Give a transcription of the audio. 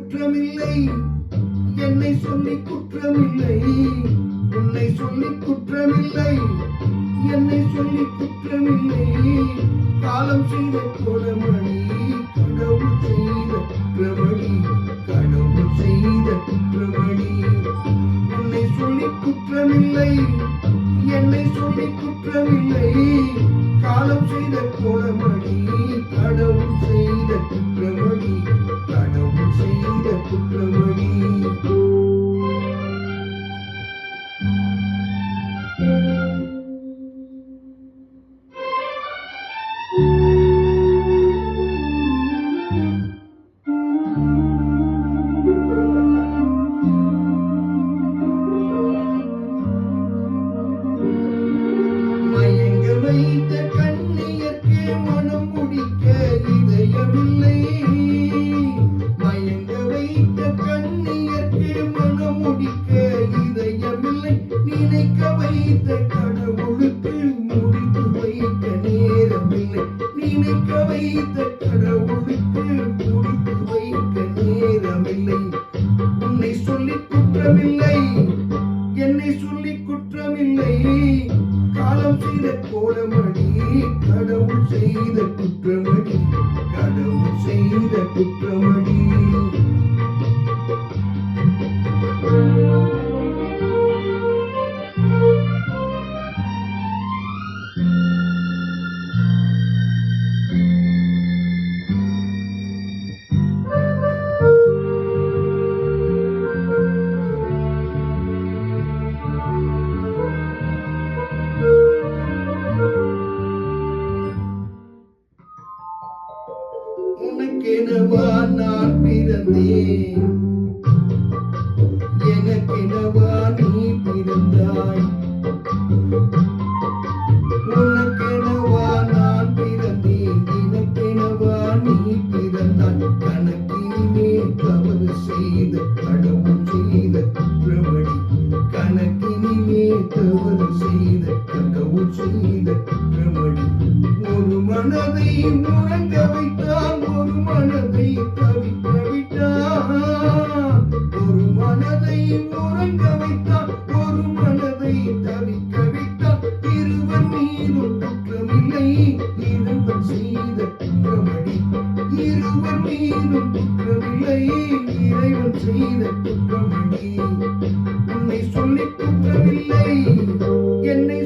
குற்றமில்லை, என்னை சொல்லி குற்றமில்லை, உன்னை சொல்லி குற்றமில்லை, என்னை சொல்லி குற்றமில்லை. காலம் செய்த குற்றமணி, கடவுள் செய்த குற்றமணி, கடவுள் செய்த குற்றமணி. உன்னை சொல்லி குற்றமில்லை, என்னை சொல்லி குற்றமில்லை. காலம் செய்த குற்றமணி, கடவுள் செய்த குற்றமணி, கடவுள் செய்த குற்றமணி. மயங்க வைத்த கண்ணியர்க்கு மனம் முடிக்க இதயமில்லை, மயங்க வைத்த கண்ணியர்க்கு மனம் முடிக்க இதயமில்லை. நினைக்க வைத்த கடவுளுக்கு முடித்து வைக்க நேரமில்லை, நினைக்க வைத்த கடவுளுக்கு முடித்து வைக்க நேரமில்லை. உன்னை சொல்லி குற்றமில்லை, என்னை சொல்லி குற்றமில்லை. காலம் செய்த கோலமணி, கடவுள் செய்த குற்றமணி, கடவுள் செய்த குற்றமணி. உனக்கெனவா நான் பிறந்தேன், எனக்கெனவா நீ பிறந்தாய். உனக்கெனவா நான் பிறந்தேன், எனக்கெனவா நீ பிறந்தாய். கணக்கினிலே தவறு செய்த கடவுள் செய்த குற்றமணி, கணக்கினிலே தவறு செய்த கடவுள் செய்த குற்றமணி. ஒரு மனதை உறங்க வைத்தான், ஒரு மனதை தவிக்க விட்டான். ஒரு மனதை உறங்க வைத்தான், ஒரு மனதை தவிக்க விட்டான். இருவர் மீதும் குற்றமில்லை, இருவர் செய்த குற்றமணி. இருவர் மீதும் குற்றமில்லை, இறைவன் செய்த குற்றமணி. உன்னை சொல்லி குற்றமில்லை, என்னை